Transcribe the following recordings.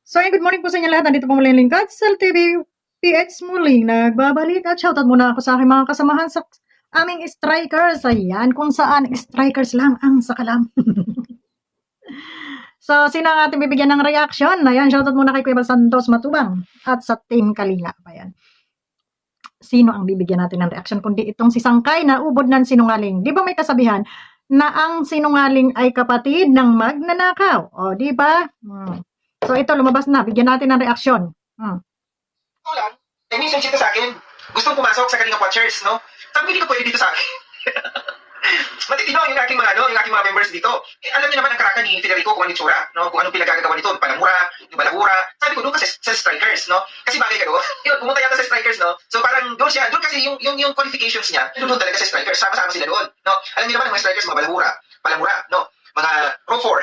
So, good morning po sa inyo lahat. Nandito po muli ang Lingkad, Cell TV, PX muli. Nagbabalik at shoutout muna ako sa aking mga kasamahan sa aming strikers. Ayan, kung saan strikers lang ang sakalam. So, sino ang ating bibigyan ng reaction? Ayan, shoutout muna kay Kuya Bal Santos Matubang at sa Team Kalinga. Ayan. Sino ang bibigyan natin ng reaction kundi itong si Sangkay na ubod ng sinungaling. Di ba may kasabihan na ang sinungaling ay kapatid ng magnanakaw? O, di ba? So, ito, lumabas na. Bigyan natin ng reaksyon. Ito lang, may message ito sa akin. Gustong pumasok sa Kalinga Watchers, no? Sabi, hindi ko pwede dito sa akin. Matitino yung aking mga members dito. Alam niyo naman ang karaka ni Federico kung ano yung tsura, no? Kung anong pinagagagawa nito, palamura, yung balahura. Sabi ko, doon kasi sa strikers, no? Kasi bagay ka doon. Yun, pumunta yata sa strikers, no? So parang doon siya, doon kasi yung qualifications niya, doon talaga sa strikers. Sama-sama sila doon, no? Alam niyo naman ang mga strikers, mga balahura, palamura, no? Mga pro 4.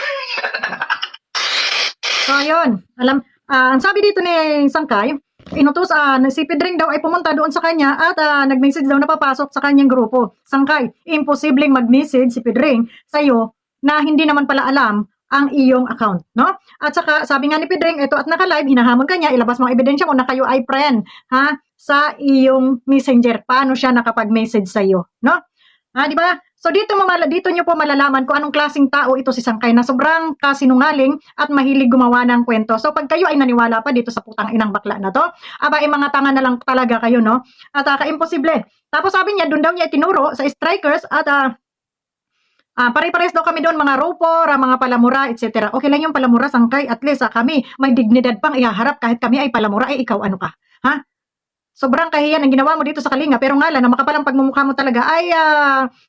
So, ayun. Ang sabi dito ni Sangkay, inutos, si Pedring daw ay pumunta doon sa kanya at nag-message daw na papasok sa kanyang grupo. Sangkay, imposibleng mag-message si Pedring sa'yo na hindi naman pala alam ang iyong account, no? At saka, sabi nga ni Pedring, ito at naka-live, hinahamon ka niya, ilabas mo ang ebidensya mo na kayo ay friend, ha? Sa iyong messenger. Paano siya nakapag-message sa'yo, no? Di ba? So dito niyo po malalaman kung anong klaseng tao ito si Sangkay na sobrang kasinungaling at mahilig gumawa ng kwento. So pag kayo ay naniwala pa dito sa putang inang bakla na to, mga tanga na lang talaga kayo, no? At kaimposible. Tapos sabi niya, doon daw niya itinuro sa strikers at pare-pares daw kami doon, mga ropor, mga palamura, etc. Okay lang yung palamura, Sangkay. At least kami, may dignidad pang ihaharap kahit kami ay palamura. Ay, ikaw ano ka? Ha? Sobrang kahiyan ang ginawa mo dito sa Kalinga, pero nga lang, na makapalang pagmumukha mo talaga ay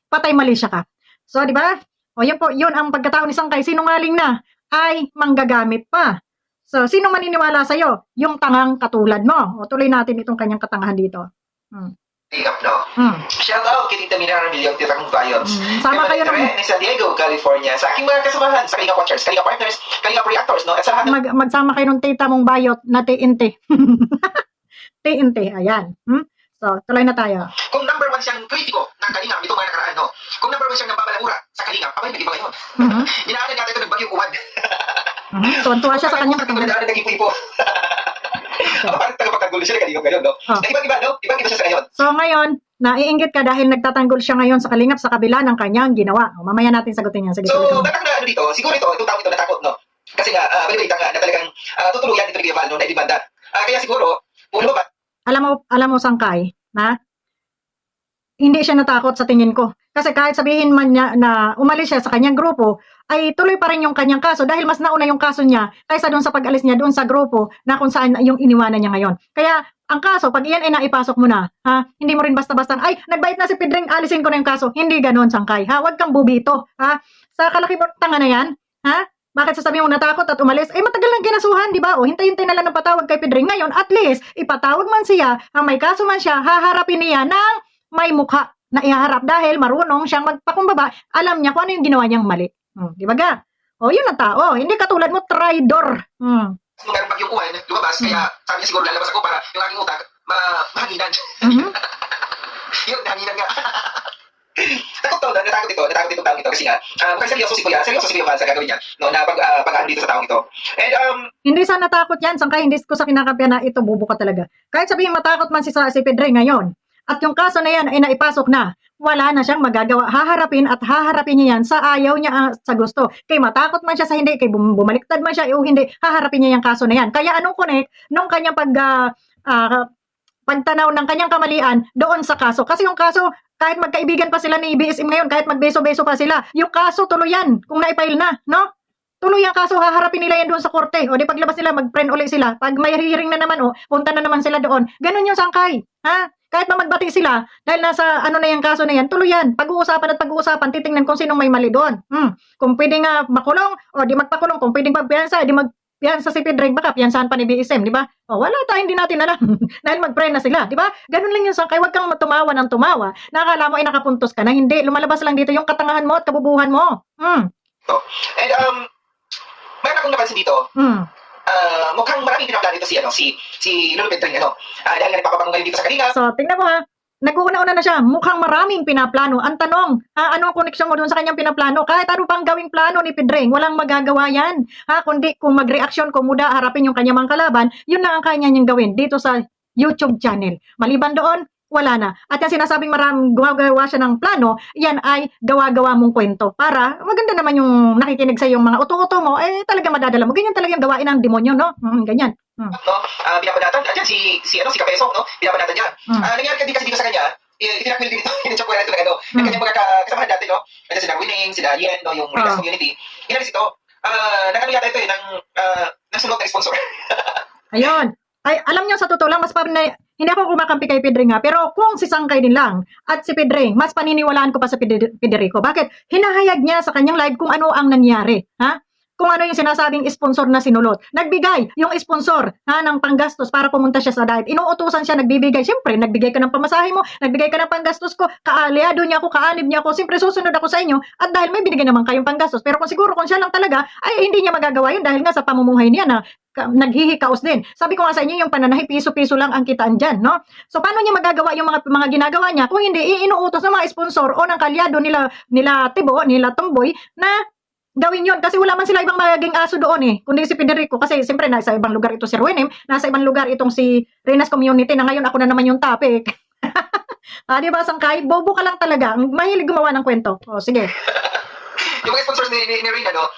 patay mali siya ka. So, di ba? O, yun ang pagkatao ni Sangkay, sinungaling na, ay manggagamit pa. So, sino maniniwala sa'yo? Yung tangang katulad mo. O, tuloy natin itong kanyang katangahan dito. Up, no? Shout out kay Tita Mina Ramilio, Tita Kong Viols. Sama kayo ng San Diego, California. Sa aking mga kasamahan, sa Kalinga Watchers, Kalinga Partners, Kalinga Reactors, no? At sa lahat magsama kayo ng tita mong bayot na TNT. TNT, ayan. So, tuloy na tayo. Kung number 1 siyang kritiko ng Kalinga, itong mga nakaraan, no? Kung number 1 siyang nababalangura sa Kalinga, nag-iba ngayon. Inaanan natin ito ng bagyong uwad. Tuwan-tuwa siya sa kanyang katangahan. Inaanan naging puipo. Parang tagapagtanggol siya, Kalinga ngayon, no? Ibang-iba, no? Ibang-iba siya sa ngayon. So, ngayon, naiinggit ka dahil nagtatanggol siya ngayon sa Kalingap sa kabila ng kanyang ginawa. Mamaya natin sagutin yan. Sige, so, bakit na dito? Siguro itong tao ito natakot, no? Kasi nga, balibalita nga na talagang tutuluyan ito ni Kuya Val, no? Na idibanda. Kaya siguro, puno ba? Alam mo, Sangkay, na hindi siya natakot sa tingin ko. Kasi kahit sabihin man niya na umalis siya sa kanyang grupo, ay tuloy pa rin yung kanyang kaso dahil mas nauna yung kaso niya kaysa doon sa pag-alis niya doon sa grupo na kung saan yung iniwanan niya ngayon. Kaya ang kaso, pag iyan ay naipasok mo na, hindi mo rin basta-basta, ay, nagbait na si Pedring, alisin ko na yung kaso. Hindi ganon, Sangkay, Huwag kang bubito, Sa kalaki mo tanga na yan, Bakit sasabihin mo natakot at umalis? Matagal nang kinasuhan, di ba? O, hintay-hintay na lang ng patawag kay Pedring. Ngayon, at least, ipatawag man siya, ang may kaso man siya, haharapin niya ng may mukha na ihaharap dahil marunong siyang magpakumbaba. Alam niya kung ano yung ginawa niyang mali. Di ba ga? O, yun ang tao. Hindi katulad mo, traidor. Meron bagyong uwan, lumabas, kaya sabi niya siguro lalabas ako para yung aking utak mahanginan. Yun, nahanginan nga. Natakot itong taong ito kasi nga, mukhang seryoso si Kuya Val sa gagawin niya, no, na pag-ano dito sa taong ito. And, hindi sana natakot yan, Sangkay, hindi ko sa kinakampyan na ito bubo ka talaga. Kahit sabihin matakot man si Pedre ngayon, at yung kaso na yan ay naipasok na, wala na siyang magagawa. Haharapin niya yan sa ayaw niya, sa gusto. Kay matakot man siya sa hindi, kay bumaliktad man siya o hindi, haharapin niya yung kaso na yan. Kaya anong connect nung kanyang pagtanaw ng kanyang kamalian doon sa kaso? Kasi yung kaso, kahit magkaibigan pa sila ni BSM ngayon, kahit magbeso-beso pa sila, yung kaso tuloy yan, kung na-file na, no? Tuloy ang kaso, haharapin nila yan doon sa korte. O di paglabas nila, mag-friend ulit sila. Pag may hearing na naman, punta na naman sila doon. Ganun yung Sangkay, Kahit magbati sila, dahil nasa ano na yung kaso na yan, tuloy yan. Pag-uusapan, titingnan kung sinong may mali doon. Kung pwedeng makulong, o di magpakulong. Kung pwedeng magpiyansa, di magpiyansa si Pedring, baka piyansahan pa ni BSM, di ba? O wala tayo, hindi natin alam. Dahil mag-friend na sila, di ba? Ganun lang yung Sangkay, huwag kang tumawa ng tumawa. Nakakala mo ay nakapuntos ka na, hindi. Lumalabas lang dito yung katangahan mo at kabubuhan mo. And, meron akong napansin dito, mukhang maraming pinaplano dito si Lolo Pedring, dahil nga nagpapabango ngayon dito sa Kalinga. So, tingnan mo nag-uuna-una na siya, mukhang maraming pinaplano. Ang tanong, ano ang koneksyon mo doon sa kanyang pinaplano? Kahit ano pang gawing plano ni Pedring, walang magagawa yan. Kundi kung mag-reaksyon, kumuda, harapin yung kanyang mga kalaban, yun lang ang kanya niyang gawin dito sa YouTube channel. Maliban doon, wala na. At yung sinasabing maraming gumagawa siya ng plano, yan ay gawa-gawa mong kwento. Para maganda naman yung nakikinig sa yung mga uto-uto mo, talaga madadala mo. Ganyan talaga yung gawain ng demonyo, no? Ganyan. no? Binabanatan, andyan si Kapeso, no? Binabanatan niya. Nangyari kasi dito sa kanya, itinakmil din ito, yung talaga, no? Ng kanyang mga kasamahan dati, no? Andyan sila Winning, sila Yen, no? Yung Rigas Community. Inalis ito. Nag-ano yata ito ng sulot na sponsor. Ayun. Ay, alam niyo sa totoo lang, mas parang hindi ako kumakampi kay Pedring pero kung si Sangkay din lang at si Pedring, mas paniniwalaan ko pa sa Federico. Bakit? Hinahayag niya sa kanyang live kung ano ang nangyari. Kung ano yung sinasabing sponsor na sinulot. Nagbigay yung sponsor ng panggastos para pumunta siya sa diet. Inuutusan siya, nagbibigay. Siyempre, nagbigay ka ng pamasahe mo, nagbigay ka ng panggastos ko, kaaliado niya ako, kaalib niya ako, siyempre susunod ako sa inyo. At dahil may binigay naman kayong panggastos, pero kung siguro kung siya lang talaga, ay hindi niya magagawa yun dahil nga sa pamumuhay niya na naghihikaos din. Sabi ko nga sa inyo, yung pananahi, piso-piso lang ang kitaan dyan, no? So, paano niya magagawa yung mga ginagawa niya kung hindi inuutos ng mga sponsor o ng kalyado nila Tibo, nila Tomboy, na gawin yun. Kasi wala man sila ibang magiging aso doon kundi si Federico. Kasi siyempre, nasa ibang lugar ito si Ruenem, nasa ibang lugar itong si Renas Community na ngayon ako na naman yung topic. Di ba, Sangkay? Bobo ka lang talaga. Mahilig gumawa ng kwento. Sige. Yung mga sponsors ni Rina, no?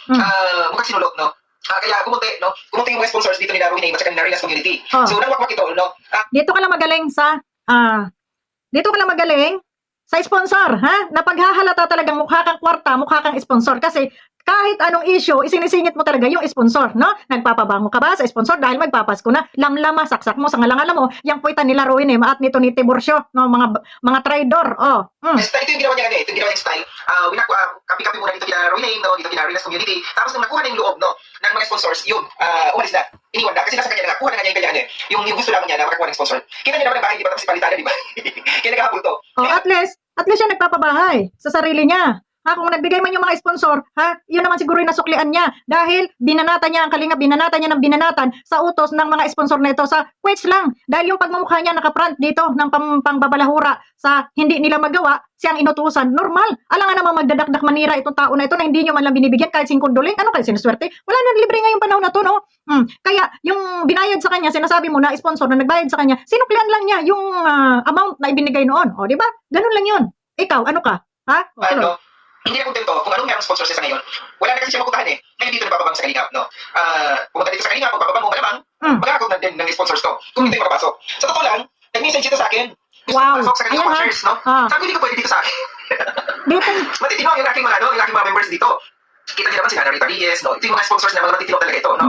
Mukhang sinulot, no? Kaya kumunti, no? Kumunti yung mga sponsors dito ni Ruenem at saka ni Rinas Community. So, nangwakwak ito, no? Dito ka lang magaling sa sponsor, na paghahalata talagang mukha kang kwarta, mukha kang sponsor. Kasi kahit anong issue, isinisingit mo talaga yung sponsor, no? Nagpapabango ka ba sa sponsor dahil magpapasko na, lamlama, saksak mo, sangalangalan mo, yung puwitan nila Ruenem at nito ni Tiburcio, no? Mga traidor, Ito yung ginawa niya, ito yung ginawa niyang style. Kapi-kapi muna dito kina Ruenem, no? Dito kina Rinas Community. Tapos nung nakuha na yung loob, no? Ng mga sponsors, yun, umalis na. Iniwan na. Kasi nasa kanya na nga, kuha na nga niya yung kanya, yung gusto lang niya na makakuha ng sponsor. Kita niya naman ang bahay, di ba? Tapos palitan, di ba? Kaya nagkakabul to. At least siya nagpapabahay sa sarili niya. Kung nagbigay man yung mga sponsor, yun naman siguro yung nasuklian niya. Dahil binanatan niya ang Kalinga, binanatan niya ng binanatan sa utos ng mga sponsor na ito sa quits lang. Dahil yung pagmumukha niya nakaprant dito ng pangbabalahura sa hindi nila magawa, siyang inutusan. Normal. Alam nga naman magdadakdak manira itong tao na ito na hindi nyo man lang binibigyan kahit 5 doling. Ano kayo sinuswerte? Wala na libre ngayong panahon na to, no? Kaya yung binayad sa kanya, sinasabi mo na sponsor na nagbayad sa kanya, sinuklian lang niya yung amount na ibinigay noon. O, di ba? Ganun lang yun. Ikaw, ano ka? Hindi na kontento kung anong merong sponsor siya sa ngayon. Wala na kasi siya maputahan Ngayon dito nabababang sa Kalingap, no? Pumunta dito sa Kalingap, pagbababa mo, malamang, magkakakood na din ng sponsors to. Kung hindi makapasok. Sa totoo lang, nag-message ito sa akin. Gusto pasok sa Kalingap watchers, no? Sabi ko, hindi ka pwede dito sa akin. Matitino yung aking mga members dito. Kita niyo naman si Ana Rita Reyes, no? Ito yung mga sponsors na mga matitino talaga ito, no?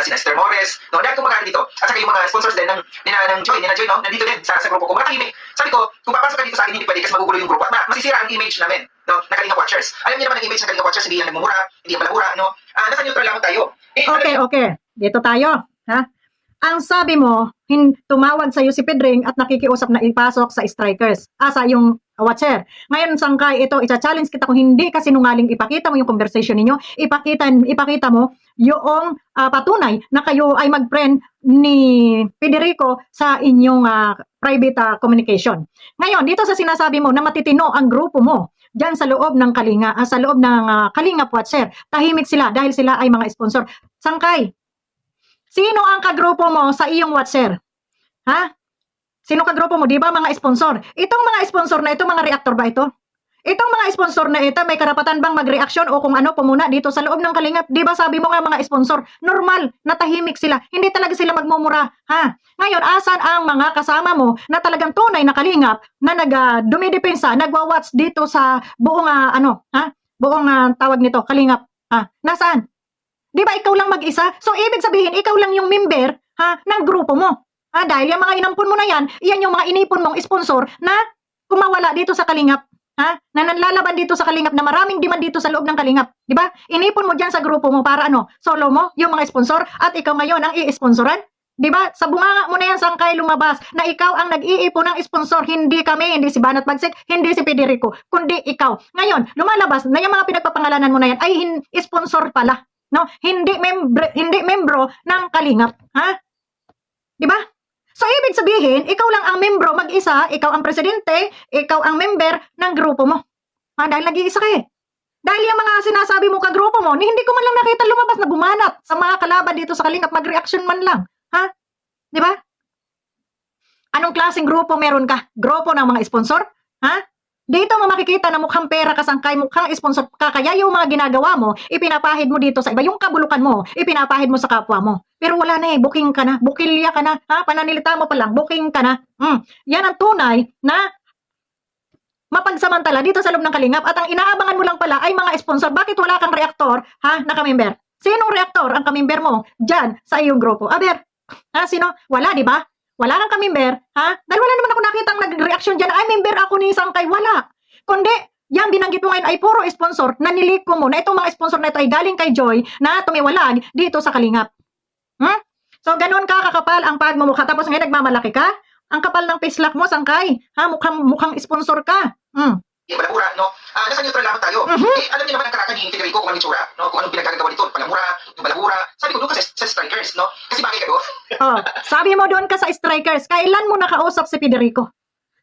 Si Esther Morris, no? Dahil kung mga dito. At saka yung mga sponsors din ng Joy, no? Nandito din sa grupo ko. Mga tahimik. Sabi ko, kung papasok ka dito sa akin, hindi pwede kasi magugulo yung grupo at masisira ang image namin, no? Na Kalinga Watchers. Alam niyo naman ang image ng Kalinga Watchers, hindi yan nagmumura, hindi yan malahura, no? Nasa neutral lang tayo. Okay. Dito tayo, Ang sabi mo, tumawag sa iyo si Pedring at nakikiusap na ipasok sa strikers. Sa yung watcher. Ngayon, Sangkay, ito, isa-challenge kita kung hindi ka sinungaling, ipakita mo yung conversation ninyo, ipakita mo yung patunay na kayo ay mag-friend ni Federico sa inyong private communication. Ngayon, dito sa sinasabi mo na matitino ang grupo mo, dyan sa loob ng Kalinga, sa loob ng Kalinga Watcher, tahimik sila dahil sila ay mga sponsor. Sangkay, sino ang kagrupo mo sa iyong watcher? Sino kagrupo mo? Di ba mga sponsor? Itong mga sponsor na ito, mga reactor ba ito? Itong mga sponsor na ito, may karapatan bang mag-reaction o kung ano pumuna dito sa loob ng Kalingap? Di ba sabi mo nga mga sponsor, normal, natahimik sila. Hindi talaga sila magmumura. Ngayon, asan ang mga kasama mo na talagang tunay na Kalingap na dumidepensa, nagwa-watch dito sa buong, buong tawag nito, Kalingap? Nasaan? Di ba ikaw lang mag-isa? So, ibig sabihin, ikaw lang yung member ng grupo mo. Dahil yung mga inampun mo na yan yung mga inipon mong sponsor na kumawala dito sa Kalingap. Na nanlalaban dito sa Kalingap na maraming demand dito sa loob ng Kalingap. Di ba? Inipon mo dyan sa grupo mo para solo mo, yung mga sponsor, at ikaw ngayon ang i-sponsoran. Di ba? Sa bunganga mo na yan, Sangkay, lumabas na ikaw ang nag-iipon ng sponsor, hindi kami, hindi si Banat Bagsik, hindi si Federico, kundi ikaw. Ngayon, lumalabas na yung mga pinagpapangalanan mo na yan ay sponsor pala. No? Hindi membro ng Kalingap. Di ba? So, ibig sabihin, ikaw lang ang membro mag-isa, ikaw ang presidente, ikaw ang member ng grupo mo. Ha, dahil nag-iisa ka eh. Dahil yung mga sinasabi mo kagrupo mo, hindi ko man lang nakita lumabas na bumanat sa mga kalaban dito sa Kalingap, mag-reaction man lang. Ha? Di ba? Anong klaseng grupo meron ka? Grupo ng mga sponsor? Ha? Dito mo makikita na mukhang pera ka sangkay, mukhang sponsor ka, kaya yung mga ginagawa mo, ipinapahid mo dito sa iba. Yung kabulukan mo, ipinapahid mo sa kapwa mo. Pero wala na eh, booking ka na, bukilya ka na, ha? Pananilita mo pa lang, booking ka na. Yan ang tunay na mapagsamantala dito sa loob ng Kalingap at ang inaabangan mo lang pala ay mga sponsor. Bakit wala kang reaktor, ha, na kamember? Sinong reaktor ang kamember mo dyan sa iyong grupo? Aber, ha, sino? Wala, di ba? Wala kang kamember, ha? Dahil wala naman ako nakitang nag-reaction dyan, ay member ako ni Sangkay, wala. Kundi, yan binanggit mo ngayon ay puro sponsor na niliko mo na itong mga sponsor na ito ay galing kay Joy na tumiwalag dito sa Kalingap. So, ganun ka kakapal ang pagmumukha. Tapos ngayon nagmamalaki ka? Ang kapal ng pislak mo, Sangkay. Ha? Mukhang sponsor ka. Palamura, no? Nasa neutral lang tayo. Alam niyo naman ang karaka ni Federico kung anong itsura, no? Kung anong pinagkagagawa nito, palamura, yung balahura. Sabi ko doon ka sa strikers, no? Kasi bagay ka doon. Sabi mo doon ka sa strikers, kailan mo nakausap si Federico?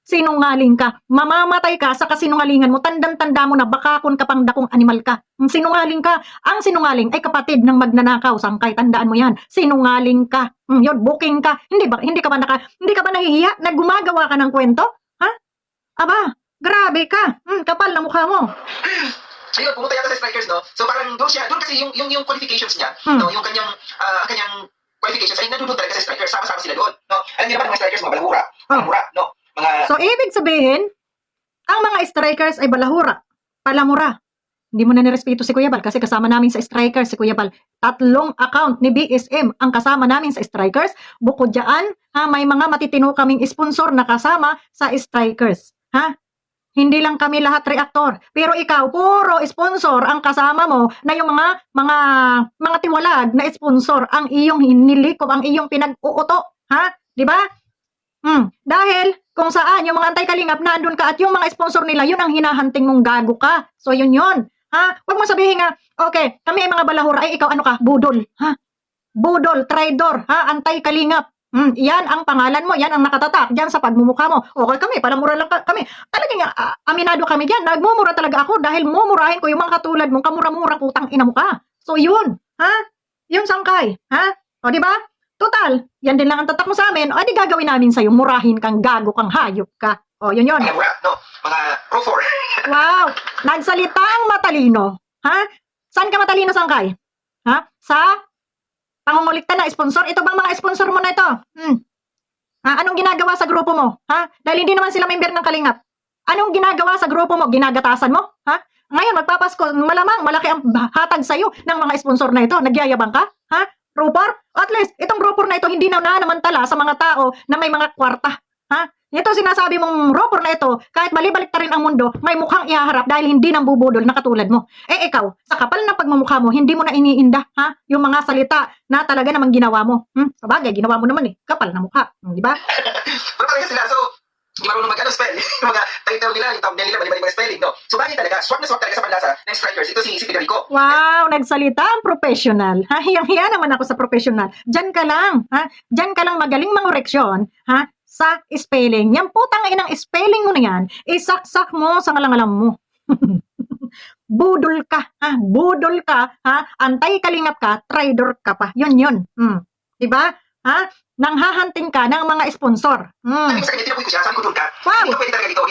Sinungaling ka. Mamamatay ka sa kasinungalingan mo. Tandang-tanda mo na bakakon ka pang dakong animal ka. Sinungaling ka. Ang sinungaling ay kapatid ng magnanakaw. Sangkay, tandaan mo yan. Sinungaling ka. Yun, booking ka. Hindi ka ba nahihiya na gumagawa ka ng kwento? Ha? Aba, grabe ka. Kapal na mukha mo. Ayun, pumunta yata sa strikers, no? So parang doon kasi yung qualifications niya, no? Yung kanyang qualifications ay nandun talaga sa strikers. Sama-sama sila doon, no? Alam niyo naman mga strikers, mga balahura. Balahura, no? So, ibig sabihin, ang mga strikers ay balahura, palamura. Hindi mo na nirespeto si Kuya Bal kasi kasama namin sa strikers si Kuya Bal. 3 account ni BSM ang kasama namin sa strikers. Bukod dyan, may mga matitino kaming sponsor na kasama sa strikers. Ha? Hindi lang kami lahat reaktor. Pero ikaw, puro sponsor ang kasama mo na yung mga tiwalag na sponsor ang iyong hinilikop, ang iyong pinag-uuto. Ha? Di ba? Dahil kung saan yung mga anti-kalingap nandun ka at yung mga sponsor nila, yun ang hinahanting mong gago ka. So yun. Ha? Huwag mo sabihin nga, okay, kami ay mga balahura, ay ikaw ano ka? Budol. Ha? Budol, traidor, ha? Anti-kalingap. Yan ang pangalan mo, yan ang nakatatak dyan sa pagmumukha mo. Okay kami, palamura lang kami. Talagang aminado kami dyan. Nagmumura talaga ako dahil mumurahin ko yung mga katulad mong kamura-mura putang ina mo ka. So yun, ha? Yun Sangkay, ha? O di ba? Total, yan din lang ang tatak mo sa amin. O di gagawin namin sa'yo, murahin kang gago kang hayop ka. O yun. Palamura, no? Mga pro 4. Wow, nagsalita ang matalino. Ha? Saan ka matalino, Sangkay? Ha? Sa pangungulikta na sponsor? Ito bang mga sponsor mo na ito? Anong ginagawa sa grupo mo? Ha? Dahil hindi naman sila member ng Kalingap. Anong ginagawa sa grupo mo? Ginagatasan mo? Ha? Ngayon, magpapasko, malamang malaki ang hatag sa'yo ng mga sponsor na ito. Nagyayabang ka? Ha? Rupor? At least, itong rupor na ito hindi na namantala sa mga tao na may mga kwarta. Ha? Ito sinasabi mong rupor na ito, kahit balibalik ta rin ang mundo, may mukhang ihaharap dahil hindi nang bubudol na katulad mo. Eh ikaw, sa kapal ng pagmamukha mo, hindi mo na iniinda, ha? Yung mga salita na talaga namang ginawa mo. Sabagay, ginawa mo naman eh. Kapal na mukha. Di ba? Pero talaga sila, so, hindi marunong mag-spell. Yung mga title nila, yung thumbnail nila, bali-bali mga spelling, no? So, bagay talaga, swak na swak talaga sa panlasa ng strikers. Ito si Federico. Wow, nagsalita ang professional. Ha, hiyang-hiya naman ako sa professional. Diyan ka lang, ha? Diyan ka lang magaling mangoreksyon, ha? Sa spelling. Yang putang inang spelling mo na yan, isaksak mo sa ngalang-alam mo. Budol ka, ha? Budol ka, ha? Antay-kalingap ka, traitor ka pa. Yun. Diba? Ha? Nanghahanting ka ng mga sponsor. Sabi ko sa kanya, tinapoy ko siya, sabi ko doon ka. Wow. Hindi ko pwede talaga dito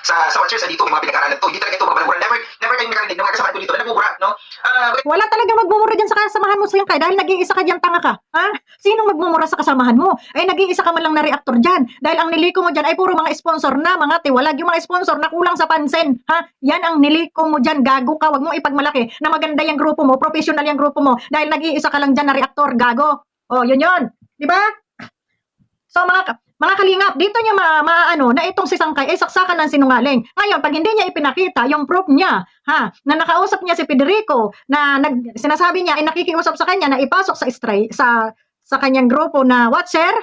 sa Watchers, dito, may mga pinag-aralan to. Hindi talaga ito, mga balahura. Never kayong nakarinig ng mga kasamahan ko dito na nagmumura, no? Wala talagang magmumura dyan sa kasamahan mo, Sangkay, dahil nag-iisa ka dyan, tanga ka. Ha? Sinong magmumura sa kasamahan mo? Ay, nag-iisa ka man lang na reaktor dyan. Dahil ang niliko mo dyan ay puro mga sponsor na mga tiwalag. Yung mga sponsor na kulang sa pansin. Ha? Yan ang niliko mo dyan, gago ka. Huwag mong ipagmalaki na maganda yung grupo mo, professional yung grupo mo. Dahil nag-iisa ka lang dyan na reaktor, gago. O, yun. Di ba? So, mga kalingap, dito niya maano na itong si Sangkay ay saksakan ng sinungaling. Ngayon, pag hindi niya ipinakita yung proof niya, ha, na nakausap niya si Federico, na sinasabi niya ay nakikiusap sa kanya na ipasok sa kanyang grupo na watcher.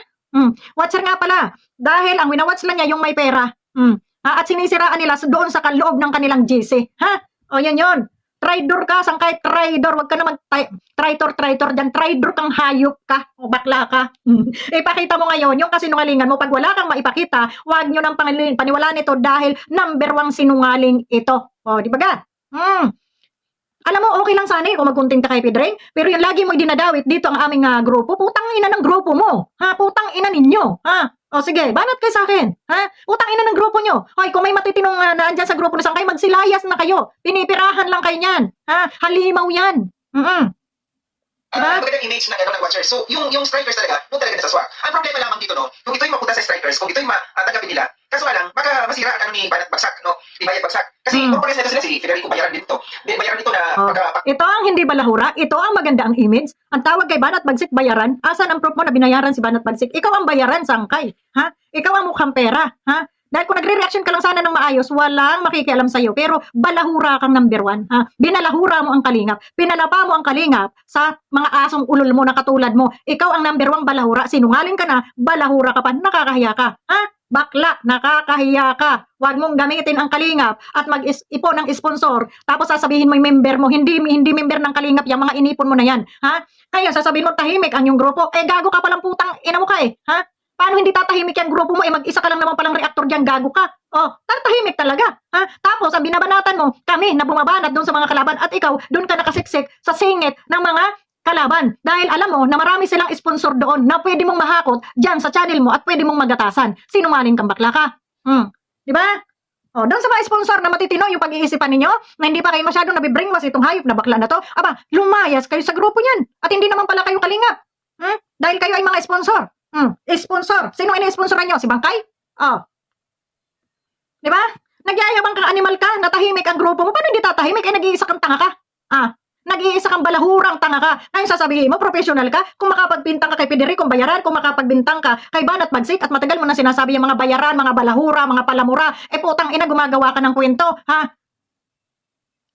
Watcher nga pala, dahil ang winawatch lang niya yung may pera. At sinisiraan nila doon sa kaloob ng kanilang GC. Ha? O yan. Traidor ka, sangkay, traidor. Huwag ka naman traitor dyan. Traidor kang hayop ka. O bakla ka. Ipakita mo ngayon yung kasinungalingan mo. Pag wala kang maipakita, huwag nyo nang paniwalaan ito dahil number 1 sinungaling ito. O, di ba ga? Alam mo, okay lang sana kung magkunting ka kay Pedring, pero yung lagi mo dinadawit dito ang aming grupo, putang ina ng grupo mo. Ha? Putang ina ninyo. Ha? O sige, banat kayo sa akin. Ha? Putang ina ng grupo nyo. Hoy, kung may matitinong naandyan sa grupo na sangkay, magsilayas na kayo. Pinipirahan lang kayo niyan. Ha? Halimaw yan. Diba? Magandang image ng watchers. So, yung strikers talaga, doon talaga nasa swak. Ang problema lamang dito, no, kung ito'y mapunta sa strikers, kung ito'y matanggapin nila, kaso nga lang, baka masira ang ni Banat Bagsak, no? Ni Bayad Bagsak. Kasi, purpose nito sila si Federico Bayaran din to. Bayaran dito na Ito ang hindi balahura, ito ang maganda ang image. Ang tawag kay Banat Bagsik bayaran, asan ang proof mo na binayaran si Banat Bagsik? Ikaw ang bayaran, sangkay. Ha? Ikaw ang mukhang pera. Ha? Dahil kung nagre-reaction ka lang sana ng maayos, walang makikialam sa'yo. Pero balahura kang number 1. Ha? Binalahura mo ang kalingap. Pinalapa mo ang kalingap sa mga asong ulol mo na katulad mo. Ikaw ang number 1 balahura. Sinungaling ka na, balahura ka pa, nakakahiya ka. Ha? Bakla, nakakahiya ka. Huwag mong gamitin ang kalingap at mag-ipon ng sponsor. Tapos sasabihin mo yung member mo, hindi member ng kalingap, yung mga inipon mo na yan. Ha? Kaya sasabihin mo tahimik ang yung grupo. Eh gago ka palang putang ina mo ka eh. Ha? Paano hindi tatahimik yung grupo mo? Eh mag-isa ka lang naman palang reactor dyan, gago ka. Oh, tatahimik talaga. Ha? Tapos ang binabanatan mo, kami na bumabanat doon sa mga kalaban at ikaw doon ka nakasiksik sa singit ng mga kalaban. Dahil alam mo na marami silang sponsor doon na pwede mong mahakot dyan sa channel mo at pwede mong magatasan. Sinungaling kang bakla ka. Di ba? Oh, doon sa mga sponsor na matitino yung pag-iisipan ninyo na hindi pa kayo masyadong nabibringwas itong hayop na bakla na to. Aba, lumayas kayo sa grupo niyan. At hindi naman pala kayo kalingap. Dahil kayo ay mga sponsor. Sponsor. Sino ini-sponsoran nyo? Si Bangkay? Oh. Di ba? Nagyayabang kang animal ka, natahimik ang grupo mo. Paano hindi tatahimik? Eh, nag-iisa kang tanga ka. Nag-iisa kang balahurang tanga ka. Ngayon sasabihin mo, professional ka. Kung makapagbintang ka kay Federico bayaran, kung makapagbintang ka kay Banat Bagsik at matagal mo na sinasabi yung mga bayaran, mga balahura, mga palamura, eh putang ina, gumagawa ka ng kwento. Ha?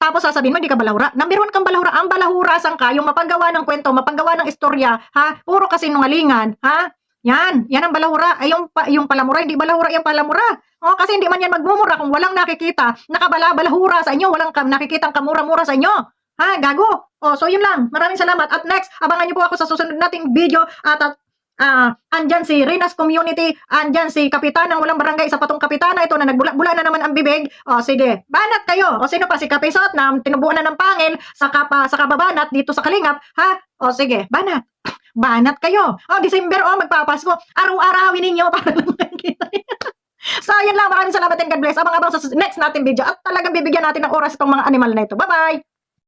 Tapos sasabihin mo, hindi ka balahura. Number 1 kang balahura. Ang balahura sang ka, yung mapagawa ng kwento, mapagawa ng istorya, ha? Puro kasinungalingan, ha? Yan ang balahura. Ay, yung palamura, hindi balahura yung palamura. Oh, kasi hindi man yan magmumura kung walang nakikita, nakabalahura sa inyo, walang nakikitang kamura-mura sa inyo. Ha, gago. Oh, so yun lang. Maraming salamat. At next, abangan niyo po ako sa susunod nating video at andyan si Rinas Community, andyan si Kapitan ng Walang Barangay sa Patong Kapitana, ito na nagbula-bula na naman ang bibig. O sige, banat kayo. O sino pa si Kapisot na tinubuan na ng pangil sa kababanat dito sa Kalingap, ha? O sige, banat. Banat kayo. O December, magpapasko. Araw-arawin ninyo para lang makikita. So yun lang, maraming salamat and God bless. Abang-abang sa next nating video at talagang bibigyan natin ng oras itong mga animal na ito. Bye-bye!